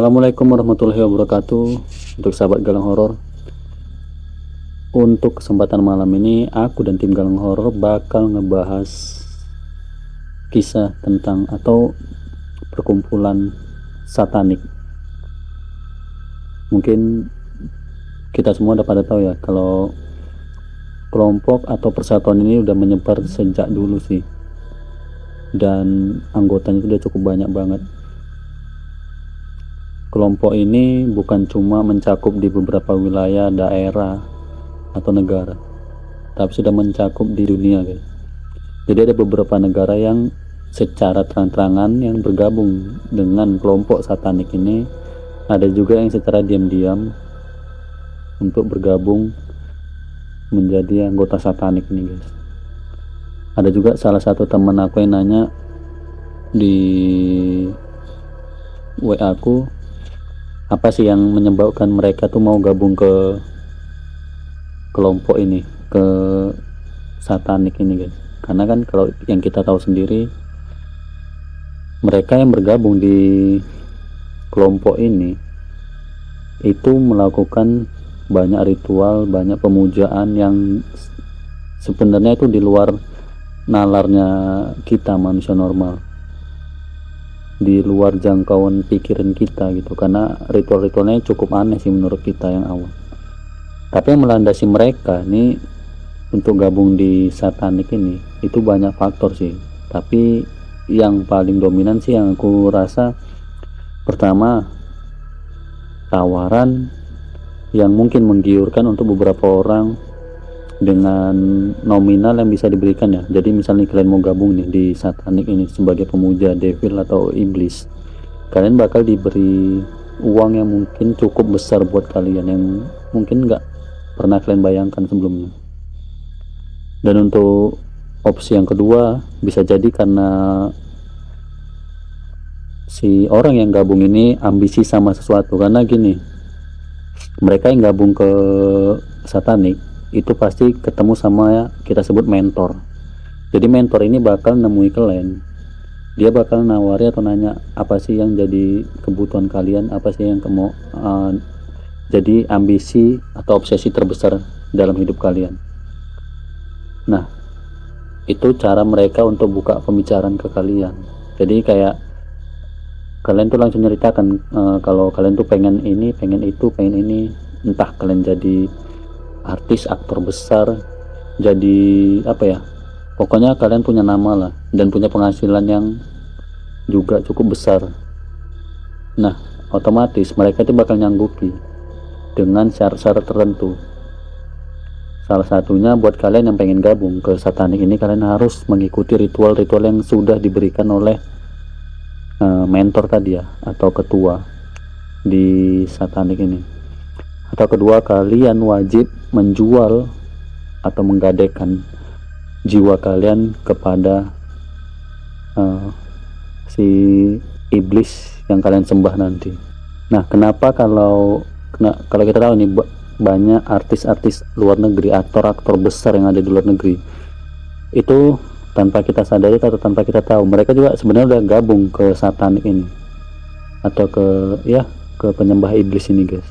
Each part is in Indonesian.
Assalamualaikum warahmatullahi wabarakatuh. Untuk sahabat Galang Horor, untuk kesempatan malam ini aku dan tim Galang Horor bakal ngebahas kisah tentang atau perkumpulan satanik. Mungkin kita semua udah pada tahu ya kalau kelompok atau persatuan ini udah menyebar sejak dulu sih, dan anggotanya itu udah cukup banyak banget. Kelompok ini bukan cuma mencakup di beberapa wilayah, daerah, atau negara, tapi sudah mencakup di dunia, guys. Jadi ada beberapa negara yang secara terang-terangan yang bergabung dengan kelompok satanik ini. Ada juga yang secara diam-diam untuk bergabung menjadi anggota satanik ini, guys. Ada juga salah satu teman aku yang nanya di WA aku, apa sih yang menyebabkan mereka tuh mau gabung ke kelompok ini, ke satanik ini, guys. Karena kan kalau yang kita tahu sendiri, mereka yang bergabung di kelompok ini itu melakukan banyak ritual, banyak pemujaan yang sebenarnya itu di luar nalarnya kita manusia normal, di luar jangkauan pikiran kita gitu. Karena ritual-ritualnya cukup aneh sih menurut kita yang awam. Tapi yang melandasi mereka ini untuk gabung di satanik ini itu banyak faktor sih, tapi yang paling dominan sih yang aku rasa, pertama, tawaran yang mungkin menggiurkan untuk beberapa orang dengan nominal yang bisa diberikan ya. Jadi misalnya kalian mau gabung nih di satanik ini sebagai pemuja devil atau iblis, kalian bakal diberi uang yang mungkin cukup besar buat kalian, yang mungkin nggak pernah kalian bayangkan sebelumnya. Dan untuk opsi yang kedua, bisa jadi karena si orang yang gabung ini ambisi sama sesuatu. Karena gini, mereka yang gabung ke satanik itu pasti ketemu sama kita sebut mentor. Jadi mentor ini bakal nemui kalian, dia bakal nawari atau nanya apa sih yang jadi kebutuhan kalian, apa sih yang kamu jadi ambisi atau obsesi terbesar dalam hidup kalian. Nah, itu cara mereka untuk buka pembicaraan ke kalian. Jadi kayak kalian tuh langsung nyeritakan kalau kalian tuh pengen ini, pengen itu, pengen ini. Entah kalian jadi artis, aktor besar, jadi apa ya, pokoknya kalian punya nama lah dan punya penghasilan yang juga cukup besar. Nah, otomatis mereka itu bakal nyanggupi dengan syarat-syarat tertentu. Salah satunya buat kalian yang pengen gabung ke satanik ini, kalian harus mengikuti ritual-ritual yang sudah diberikan oleh mentor tadi ya, atau ketua di satanik ini. Atau kedua, kalian wajib menjual atau menggadaikan jiwa kalian kepada si iblis yang kalian sembah nanti. Nah, kenapa kalau kita tahu nih, banyak artis-artis luar negeri, aktor-aktor besar yang ada di luar negeri itu, tanpa kita sadari atau tanpa kita tahu, mereka juga sebenarnya udah gabung ke satanik ini atau ke penyembah iblis ini, guys.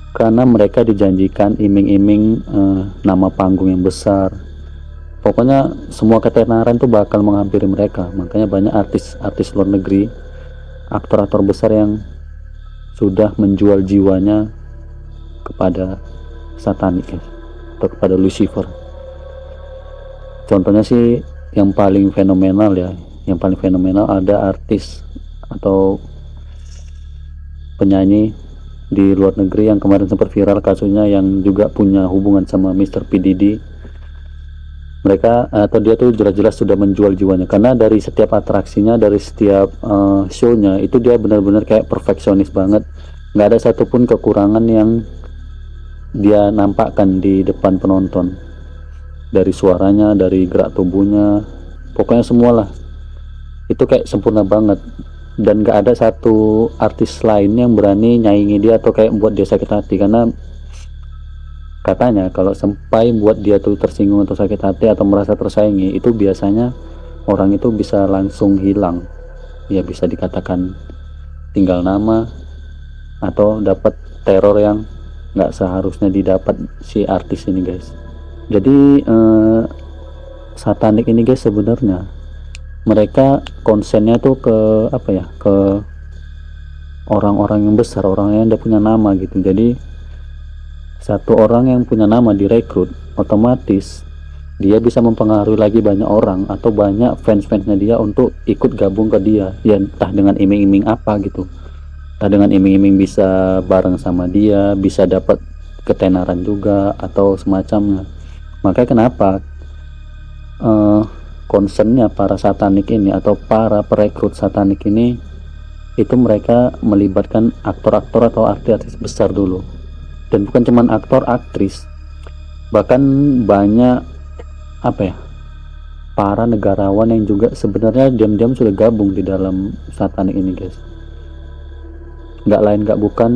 Karena mereka dijanjikan iming-iming nama panggung yang besar. Pokoknya semua ketenaran tuh bakal menghampiri mereka. Makanya banyak artis-artis luar negeri, aktor-aktor besar yang sudah menjual jiwanya kepada satanik, guys, atau kepada Lucifer. Contohnya sih yang paling fenomenal ya, yang paling fenomenal ada artis atau penyanyi di luar negeri yang kemarin sempat viral kasusnya, yang juga punya hubungan sama Mr. P. Diddy. Mereka atau dia tuh jelas-jelas sudah menjual jiwanya, karena dari setiap atraksinya, dari setiap show-nya itu dia benar-benar kayak perfeksionis banget. Nggak ada satupun kekurangan yang dia nampakkan di depan penonton, dari suaranya, dari gerak tubuhnya, pokoknya semualah itu kayak sempurna banget. Dan gak ada satu artis lain yang berani nyaingi dia atau kayak buat dia sakit hati. Karena katanya kalau sampai buat dia tuh tersinggung atau sakit hati atau merasa tersaingi, itu biasanya orang itu bisa langsung hilang, ya bisa dikatakan tinggal nama atau dapat teror yang nggak seharusnya didapat si artis ini guys. Jadi satanik ini guys, sebenarnya mereka konsennya tuh ke apa ya, ke orang-orang yang besar, orang yang udah punya nama gitu. Jadi satu orang yang punya nama direkrut, otomatis dia bisa mempengaruhi lagi banyak orang atau banyak fans-fansnya dia untuk ikut gabung ke dia, ya entah dengan iming-iming apa gitu, entah dengan iming-iming bisa bareng sama dia, bisa dapat ketenaran juga atau semacamnya. Makanya kenapa concernnya para satanik ini atau para perekrut satanik ini itu mereka melibatkan aktor-aktor atau artis-artis besar dulu, dan bukan cuman aktor aktris, bahkan banyak apa ya, para negarawan yang juga sebenarnya diam-diam sudah gabung di dalam satanik ini guys. Nggak lain nggak bukan,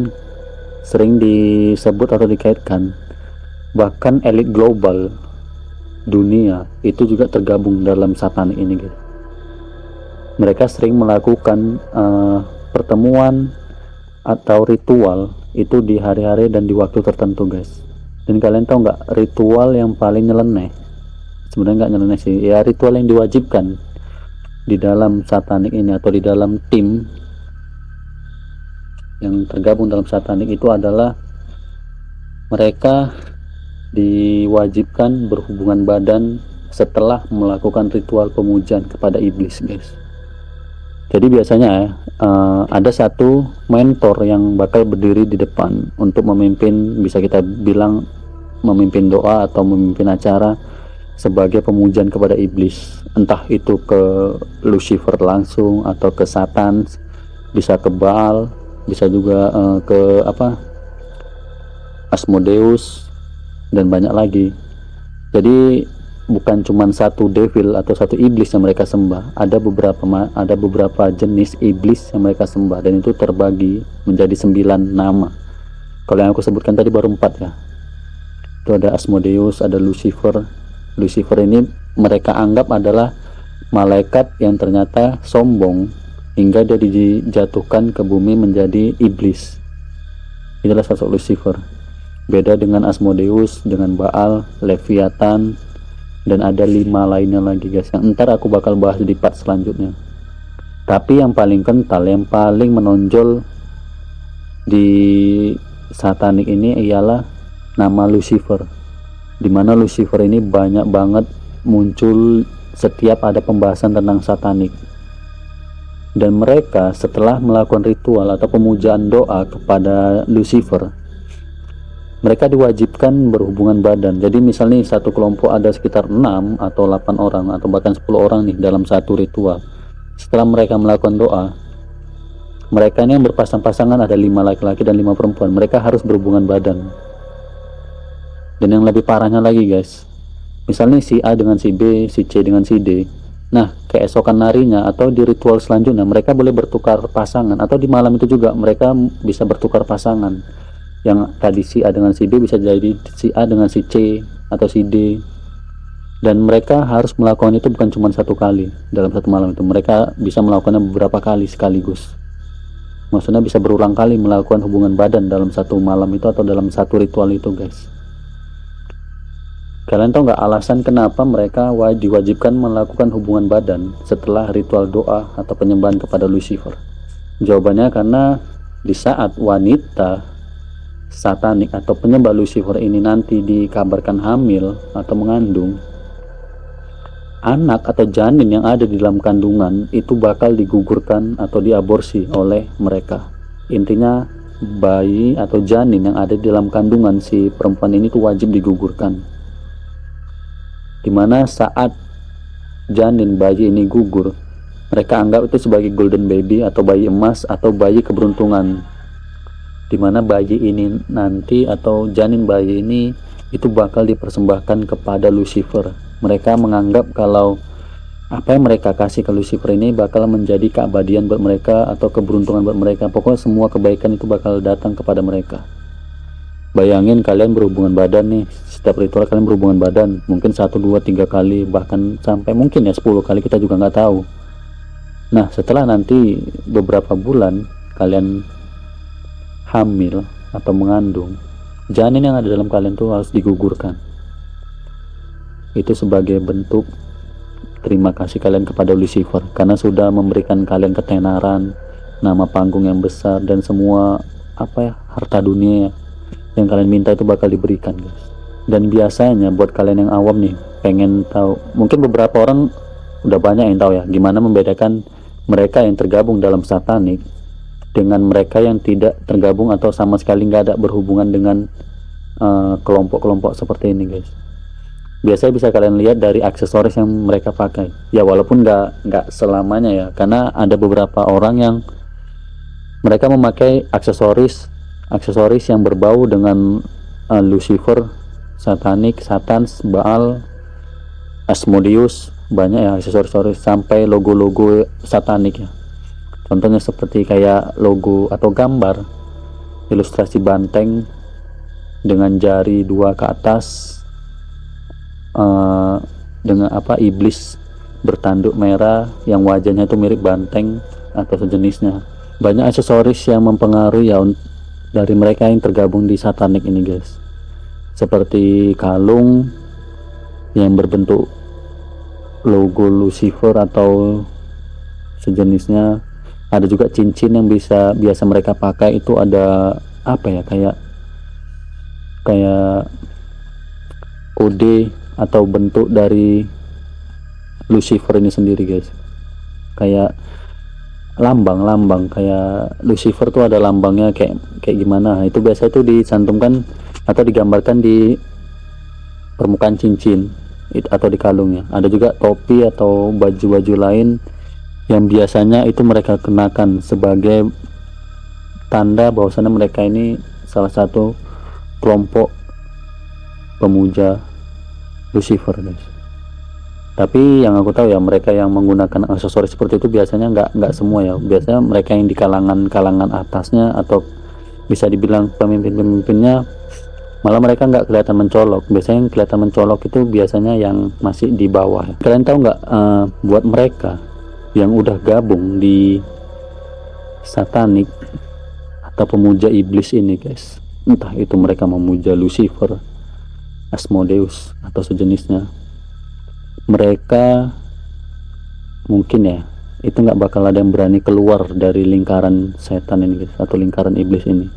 sering disebut atau dikaitkan bahkan elit global dunia itu juga tergabung dalam satanik ini guys. Mereka sering melakukan pertemuan atau ritual itu di hari-hari dan di waktu tertentu guys. Dan kalian tahu nggak ritual yang paling nyeleneh? Sebenarnya nggak nyeleneh sih ya, ritual yang diwajibkan di dalam satanik ini atau di dalam tim yang tergabung dalam satanik itu adalah mereka diwajibkan berhubungan badan setelah melakukan ritual pemujaan kepada iblis guys. Jadi biasanya ada satu mentor yang bakal berdiri di depan untuk memimpin, bisa kita bilang memimpin doa atau memimpin acara sebagai pemujaan kepada iblis, entah itu ke Lucifer langsung atau ke Satan, bisa ke Baal, bisa juga ke apa, Asmodeus, dan banyak lagi. Jadi bukan cuma satu devil atau satu iblis yang mereka sembah, ada beberapa jenis iblis yang mereka sembah, dan itu terbagi menjadi 9 nama. Kalau yang aku sebutkan tadi baru 4 ya. Itu ada Asmodeus, ada Lucifer. Lucifer ini mereka anggap adalah malaikat yang ternyata sombong hingga dia dijatuhkan ke bumi menjadi iblis. Itulah sosok Lucifer. Beda dengan Asmodeus, dengan Baal, Leviathan, dan ada 5 lainnya lagi guys, yang ntar aku bakal bahas di part selanjutnya. Tapi yang paling kental, yang paling menonjol di satanik ini ialah nama Lucifer, dimana Lucifer ini banyak banget muncul setiap ada pembahasan tentang satanik. Dan mereka setelah melakukan ritual atau pemujaan doa kepada Lucifer, mereka diwajibkan berhubungan badan. Jadi misalnya satu kelompok ada sekitar 6 atau 8 orang atau bahkan 10 orang nih dalam satu ritual. Setelah mereka melakukan doa, mereka ini yang berpasang-pasangan, ada 5 laki-laki dan 5 perempuan, mereka harus berhubungan badan. Dan yang lebih parahnya lagi guys, misalnya si A dengan si B, si C dengan si D, nah keesokan harinya atau di ritual selanjutnya mereka boleh bertukar pasangan, atau di malam itu juga mereka bisa bertukar pasangan. Yang tadi si A dengan si B bisa jadi si A dengan si C atau si D, dan mereka harus melakukan itu bukan cuma satu kali dalam satu malam itu, mereka bisa melakukannya beberapa kali sekaligus. Maksudnya bisa berulang kali melakukan hubungan badan dalam satu malam itu atau dalam satu ritual itu guys. Kalian tahu nggak alasan kenapa mereka diwajibkan melakukan hubungan badan setelah ritual doa atau penyembahan kepada Lucifer? Jawabannya karena di saat wanita satanik atau penyembah Lucifer ini nanti dikabarkan hamil atau mengandung, anak atau janin yang ada di dalam kandungan itu bakal digugurkan atau diaborsi oleh mereka. Intinya bayi atau janin yang ada di dalam kandungan si perempuan ini tuh wajib digugurkan, dimana saat janin bayi ini gugur, mereka anggap itu sebagai golden baby atau bayi emas atau bayi keberuntungan, dimana bayi ini nanti atau janin bayi ini itu bakal dipersembahkan kepada Lucifer. Mereka menganggap kalau apa yang mereka kasih ke Lucifer ini bakal menjadi keabadian buat mereka atau keberuntungan buat mereka. Pokoknya semua kebaikan itu bakal datang kepada mereka. Bayangin kalian berhubungan badan nih, setiap ritual kalian berhubungan badan mungkin 1, 2, 3 kali, bahkan sampai mungkin ya 10 kali, kita juga nggak tahu. Nah setelah nanti beberapa bulan kalian hamil atau mengandung, janin yang ada dalam kalian tuh harus digugurkan. Itu sebagai bentuk terima kasih kalian kepada Lucifer karena sudah memberikan kalian ketenaran, nama panggung yang besar, dan semua harta dunia yang kalian minta itu bakal diberikan, guys. Dan biasanya buat kalian yang awam nih, pengen tahu, mungkin beberapa orang udah banyak yang tahu ya, gimana membedakan mereka yang tergabung dalam satanik dengan mereka yang tidak tergabung atau sama sekali nggak ada berhubungan dengan kelompok-kelompok seperti ini, guys. Biasanya bisa kalian lihat dari aksesoris yang mereka pakai. Ya walaupun nggak selamanya ya, karena ada beberapa orang yang mereka memakai aksesoris yang berbau dengan Lucifer, satanik, Satans, Baal, Asmodeus, banyak ya aksesoris sampai logo-logo satanik ya. Contohnya seperti kayak logo atau gambar ilustrasi banteng dengan jari 2 ke atas, dengan iblis bertanduk merah yang wajahnya itu mirip banteng atau sejenisnya. Banyak aksesoris yang mempengaruhi ya dari mereka yang tergabung di satanik ini, guys. Seperti kalung yang berbentuk logo Lucifer atau sejenisnya. Ada juga cincin yang biasa mereka pakai, itu ada kayak kode atau bentuk dari Lucifer ini sendiri, guys. Kayak lambang kayak Lucifer tuh ada lambangnya kayak gimana. Itu biasa itu dicantumkan atau digambarkan di permukaan cincin atau di kalungnya. Ada juga topi atau baju-baju lain yang biasanya itu mereka kenakan sebagai tanda bahwasanya mereka ini salah satu kelompok pemuja Lucifer, guys. Tapi yang aku tahu ya, mereka yang menggunakan aksesoris seperti itu biasanya nggak semua ya. Biasanya mereka yang di kalangan atasnya atau bisa dibilang pemimpin-pemimpinnya, malah mereka nggak kelihatan mencolok. Biasanya yang kelihatan mencolok itu biasanya yang masih di bawah. Kalian tahu nggak, buat mereka yang udah gabung di satanik atau pemuja iblis ini, guys, entah itu mereka memuja Lucifer, Asmodeus atau sejenisnya, mereka mungkin ya itu nggak bakal ada yang berani keluar dari lingkaran setan ini, guys, atau lingkaran iblis ini.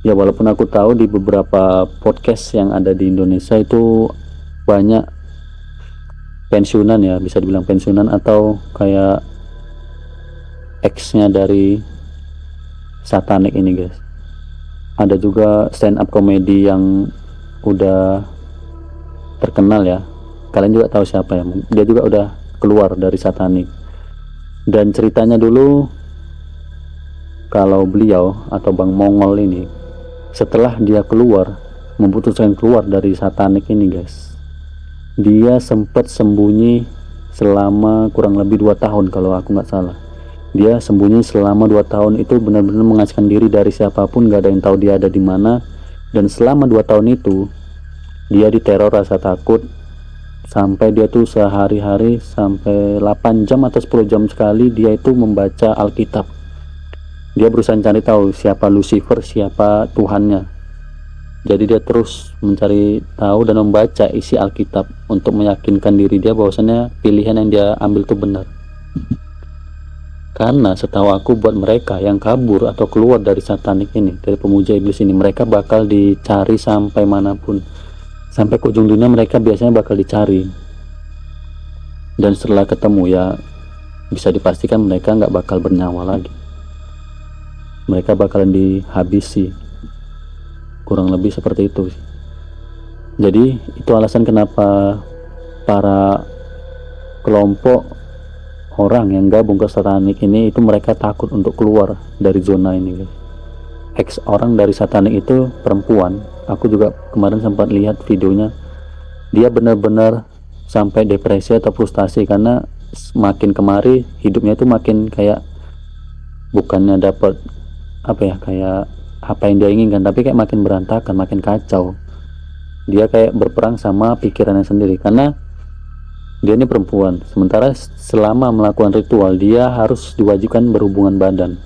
Ya walaupun aku tahu di beberapa podcast yang ada di Indonesia itu banyak pensiunan ya, bisa dibilang pensiunan atau kayak X-nya dari satanik ini, guys. Ada juga stand up comedy yang udah terkenal ya, kalian juga tahu siapa ya, dia juga udah keluar dari satanik. Dan ceritanya dulu kalau beliau atau Bang Mongol ini, setelah dia memutuskan keluar dari satanik ini, guys, dia sempat sembunyi selama kurang lebih 2 tahun kalau aku nggak salah. Dia sembunyi selama 2 tahun itu benar-benar mengasingkan diri dari siapapun, nggak ada yang tahu dia ada di mana. Dan selama 2 tahun itu dia diteror rasa takut, sampai dia tuh sehari-hari sampai 8 jam atau 10 jam sekali dia itu membaca Alkitab. Dia berusaha cari tahu siapa Lucifer, siapa Tuhannya. Jadi dia terus mencari tahu dan membaca isi Alkitab untuk meyakinkan diri dia bahwasanya pilihan yang dia ambil itu benar. Karena setahu aku buat mereka yang kabur atau keluar dari satanik ini, dari pemuja iblis ini, mereka bakal dicari sampai manapun. Sampai ke ujung dunia mereka biasanya bakal dicari. Dan setelah ketemu ya bisa dipastikan mereka nggak bakal bernyawa lagi. Mereka bakalan dihabisi. Kurang lebih seperti itu. Jadi itu alasan kenapa para kelompok orang yang gabung ke satanik ini itu mereka takut untuk keluar dari zona ini, guys. X orang dari satanik itu perempuan. Aku juga kemarin sempat lihat videonya. Dia benar-benar sampai depresi atau frustasi karena makin kemari hidupnya itu makin kayak bukannya dapat kayak apa yang dia inginkan, tapi kayak makin berantakan, makin kacau. Dia kayak berperang sama pikirannya sendiri karena dia ini perempuan. Sementara selama melakukan ritual dia harus diwajibkan berhubungan badan.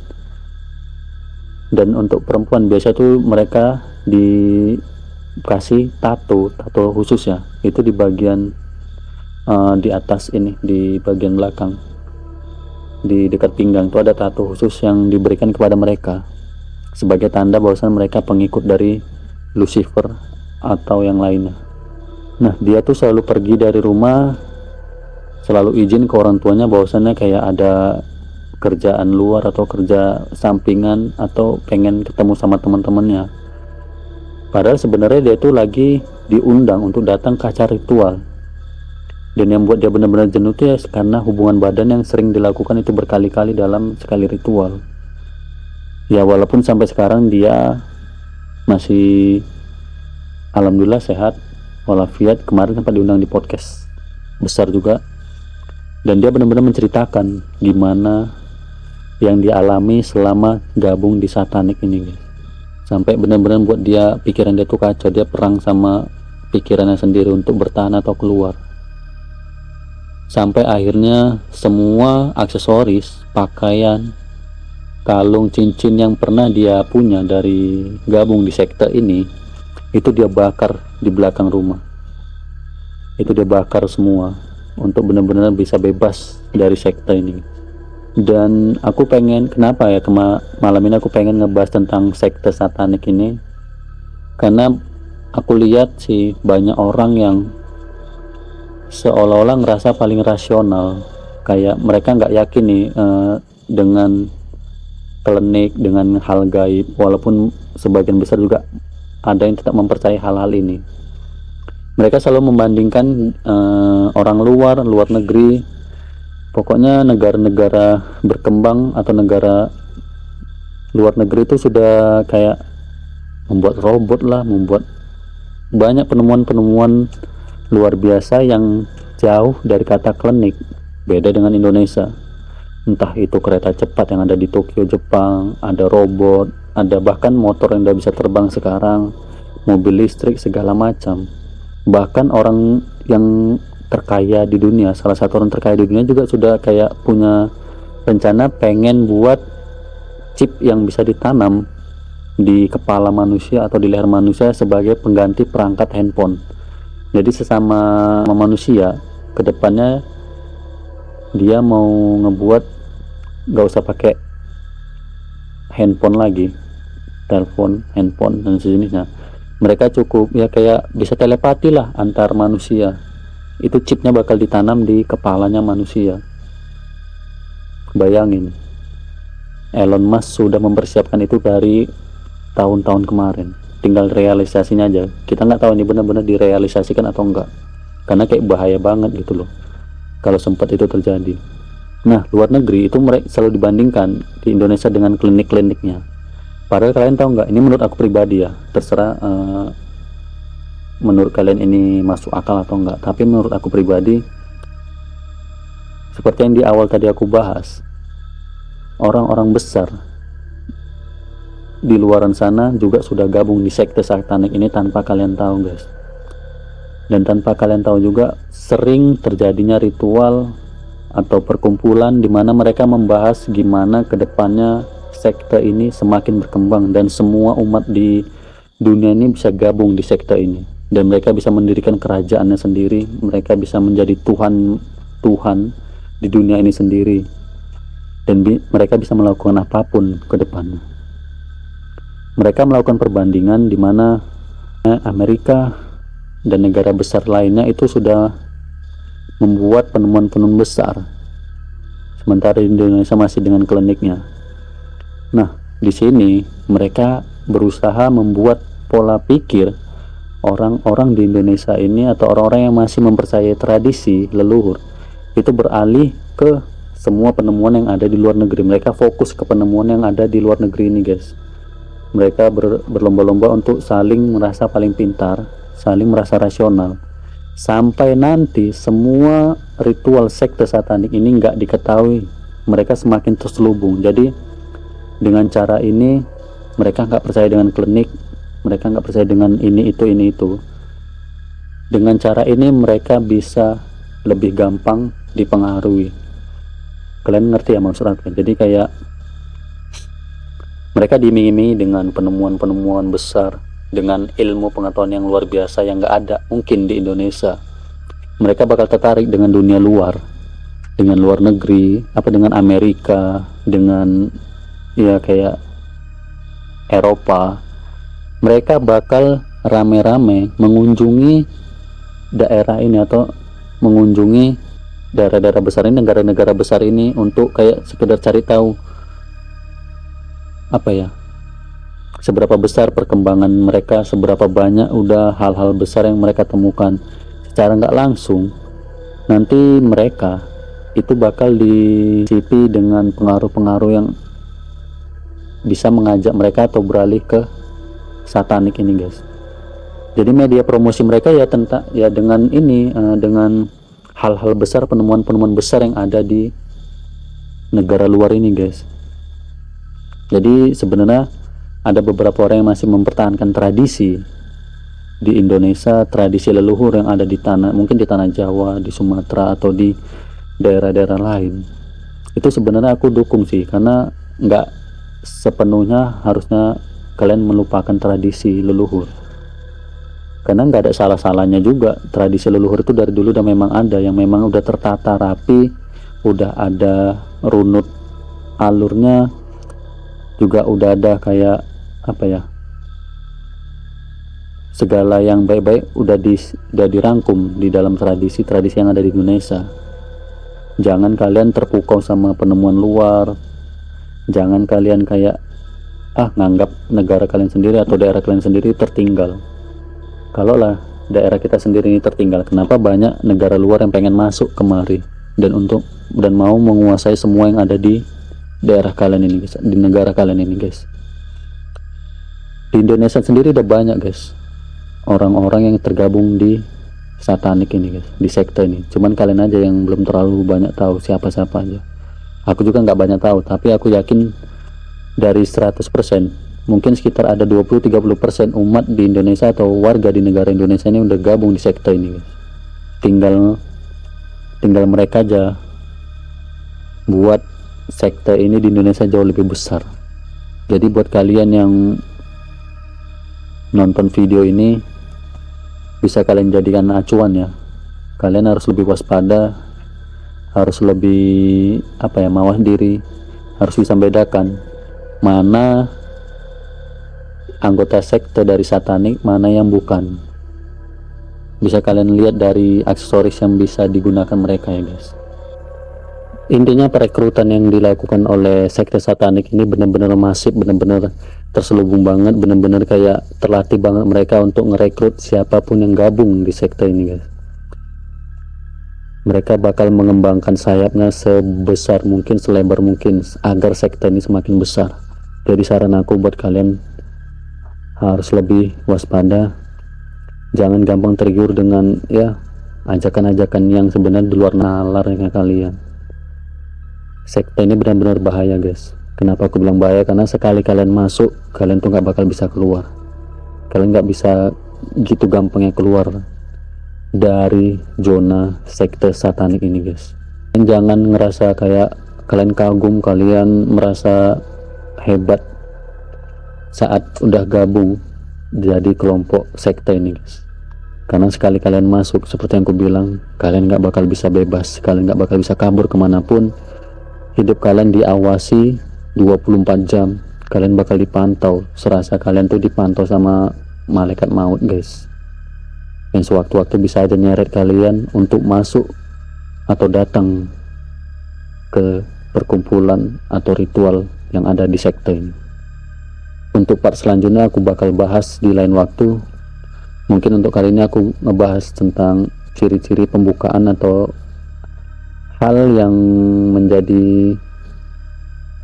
Dan untuk perempuan biasa tuh mereka dikasih tato khusus ya, itu di bagian di atas ini, di bagian belakang, di dekat pinggang tuh ada tato khusus yang diberikan kepada mereka sebagai tanda bahwasannya mereka pengikut dari Lucifer atau yang lainnya. Nah, dia tuh selalu pergi dari rumah, selalu izin ke orang tuanya bahwasannya kayak ada kerjaan luar atau kerja sampingan atau pengen ketemu sama teman-temannya. Padahal sebenarnya dia tuh lagi diundang untuk datang ke acara ritual. Dan yang buat dia benar-benar jenuh tuh ya karena hubungan badan yang sering dilakukan itu berkali-kali dalam sekali ritual. Ya walaupun sampai sekarang dia masih alhamdulillah sehat walafiat, kemarin sempat diundang di podcast besar juga, dan dia benar-benar menceritakan gimana yang dia alami selama gabung di satanik ini, guys. Sampai benar-benar buat dia, pikiran dia tuh kacau, dia perang sama pikirannya sendiri untuk bertahan atau keluar. Sampai akhirnya semua aksesoris, pakaian, kalung, cincin yang pernah dia punya dari gabung di sekte ini, itu dia bakar di belakang rumah. Itu dia bakar semua untuk benar-benar bisa bebas dari sekte ini. Dan aku pengen, kenapa ya malam ini aku pengen ngebahas tentang sekte satanik ini, karena aku lihat sih banyak orang yang seolah-olah ngerasa paling rasional, kayak mereka nggak yakin nih dengan klinik, dengan hal gaib, walaupun sebagian besar juga ada yang tidak mempercayai hal-hal ini. Mereka selalu membandingkan orang luar negeri, pokoknya negara-negara berkembang atau negara luar negeri itu sudah kayak membuat robot lah, membuat banyak penemuan-penemuan luar biasa yang jauh dari kata klinik. Beda dengan Indonesia, entah itu kereta cepat yang ada di Tokyo, Jepang, ada robot, ada bahkan motor yang udah bisa terbang sekarang, mobil listrik, segala macam. Bahkan orang yang terkaya di dunia, salah satu orang terkaya di dunia juga sudah kayak punya rencana pengen buat chip yang bisa ditanam di kepala manusia atau di leher manusia sebagai pengganti perangkat handphone. Jadi sesama manusia kedepannya dia mau ngebuat gak usah pakai handphone lagi, telepon, handphone dan sejenisnya. Mereka cukup ya kayak bisa telepati lah antar manusia. Itu chipnya bakal ditanam di kepalanya manusia. Bayangin, Elon Musk sudah mempersiapkan itu dari tahun-tahun kemarin, tinggal realisasinya aja. Kita nggak tahu ini benar-benar direalisasikan atau enggak, karena kayak bahaya banget gitu loh kalau sempat itu terjadi. Nah, luar negeri itu mereka selalu dibandingkan di Indonesia dengan klinik-kliniknya. Padahal kalian tahu nggak, ini menurut aku pribadi ya, terserah menurut kalian ini masuk akal atau enggak, tapi menurut aku pribadi, seperti yang di awal tadi aku bahas, orang-orang besar di luaran sana juga sudah gabung di sekte satanik ini tanpa kalian tahu, guys. Dan tanpa kalian tahu juga sering terjadinya ritual atau perkumpulan di mana mereka membahas gimana kedepannya sekte ini semakin berkembang dan semua umat di dunia ini bisa gabung di sekte ini. Dan mereka bisa mendirikan kerajaannya sendiri, mereka bisa menjadi Tuhan di dunia ini sendiri, dan mereka bisa melakukan apapun ke depannya. Mereka melakukan perbandingan di mana Amerika dan negara besar lainnya itu sudah membuat penemuan-penemuan besar, sementara di Indonesia masih dengan kliniknya. Nah, di sini mereka berusaha membuat pola pikir orang-orang di Indonesia ini atau orang-orang yang masih mempercayai tradisi leluhur itu beralih ke semua penemuan yang ada di luar negeri. Mereka fokus ke penemuan yang ada di luar negeri ini, guys. Mereka berlomba-lomba untuk saling merasa paling pintar, saling merasa rasional, sampai nanti semua ritual sekte satanik ini nggak diketahui, mereka semakin terselubung. Jadi dengan cara ini mereka nggak percaya dengan klinik, mereka nggak percaya dengan ini itu. Dengan cara ini mereka bisa lebih gampang dipengaruhi. Kalian ngerti ya maksud aku? Jadi kayak Mereka diiming-imingi dengan penemuan-penemuan besar, dengan ilmu pengetahuan yang luar biasa yang nggak ada mungkin di Indonesia. Mereka bakal tertarik dengan dunia luar, dengan luar negeri, dengan Amerika, dengan ya kayak Eropa. Mereka bakal rame-rame mengunjungi daerah ini atau mengunjungi daerah-daerah besar ini, negara-negara besar ini, untuk kayak sekedar cari tahu seberapa besar perkembangan mereka, seberapa banyak udah hal-hal besar yang mereka temukan. Secara nggak langsung nanti mereka itu bakal disipi dengan pengaruh-pengaruh yang bisa mengajak mereka atau beralih ke satanik ini, guys. Jadi media promosi mereka ya dengan ini, dengan hal-hal besar, penemuan-penemuan besar yang ada di negara luar ini, guys. Jadi sebenarnya ada beberapa orang yang masih mempertahankan tradisi di Indonesia, tradisi leluhur yang ada di mungkin di tanah Jawa, di Sumatera, atau di daerah-daerah lain. Itu sebenarnya aku dukung sih, karena nggak sepenuhnya harusnya kalian melupakan tradisi leluhur, karena nggak ada salah-salahnya juga. Tradisi leluhur itu dari dulu udah memang ada, yang memang udah tertata rapi, udah ada runut alurnya, juga udah ada kayak segala yang baik-baik udah dirangkum di dalam tradisi-tradisi yang ada di Indonesia. Jangan kalian terpukau sama penemuan luar, jangan kalian kayak nganggap negara kalian sendiri atau daerah kalian sendiri tertinggal. Kalau lah daerah kita sendiri ini tertinggal, kenapa banyak negara luar yang pengen masuk kemari dan mau menguasai semua yang ada di daerah kalian ini, guys, di negara kalian ini, guys. Di Indonesia sendiri udah banyak, guys, orang-orang yang tergabung di satanik ini, guys, di sekte ini. Cuman kalian aja yang belum terlalu banyak tahu siapa-siapa aja. Aku juga nggak banyak tahu, tapi aku yakin dari 100% mungkin sekitar ada 20-30% umat di Indonesia atau warga di negara Indonesia ini udah gabung di sekte ini, guys. Tinggal mereka aja buat sekte ini di Indonesia jauh lebih besar. Jadi buat kalian yang nonton video ini, bisa kalian jadikan acuan ya. Kalian harus lebih waspada, harus lebih mawas diri, harus bisa membedakan mana anggota sekte dari satanik, mana yang bukan. Bisa kalian lihat dari aksesoris yang bisa digunakan mereka, ya guys. Intinya perekrutan yang dilakukan oleh sekte satanik ini benar-benar masif, benar-benar terselubung banget, benar-benar kayak terlatih banget mereka untuk ngerekrut siapapun yang gabung di sekte ini, guys. Mereka bakal mengembangkan sayapnya sebesar mungkin, selebar mungkin, agar sekte ini semakin besar. Jadi saran aku buat kalian harus lebih waspada, jangan gampang tergiur dengan ajakan-ajakan yang sebenarnya di luar nalarnya kalian. Sekte ini benar-benar bahaya, guys. Kenapa aku bilang bahaya? Karena sekali kalian masuk, kalian tuh nggak bakal bisa keluar. Kalian nggak bisa gitu gampangnya keluar dari zona sekte satanik ini, guys. Dan jangan ngerasa kayak kalian kagum, kalian merasa hebat saat udah gabung jadi kelompok sekte ini, guys. Karena sekali kalian masuk, seperti yang aku bilang, kalian nggak bakal bisa bebas, kalian nggak bakal bisa kabur kemanapun. Hidup kalian diawasi 24 jam, kalian bakal dipantau, serasa kalian tuh dipantau sama malaikat maut, guys, yang sewaktu-waktu bisa aja nyeret kalian untuk masuk atau datang ke perkumpulan atau ritual yang ada di sekte ini. Untuk part selanjutnya aku bakal bahas di lain waktu. Mungkin untuk kali ini aku ngebahas tentang ciri-ciri pembukaan atau hal yang menjadi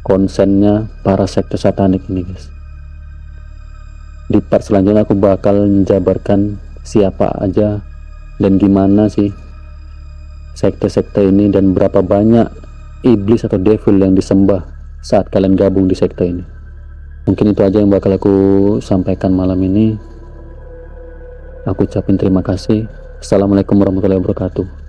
konsennya para sekte satanik ini, guys. Di part selanjutnya aku bakal menjabarkan siapa aja dan gimana sih sekte-sekte ini, dan berapa banyak iblis atau devil yang disembah saat kalian gabung di sekte ini. Mungkin itu aja yang bakal aku sampaikan malam ini. Aku ucapin terima kasih. Assalamualaikum warahmatullahi wabarakatuh.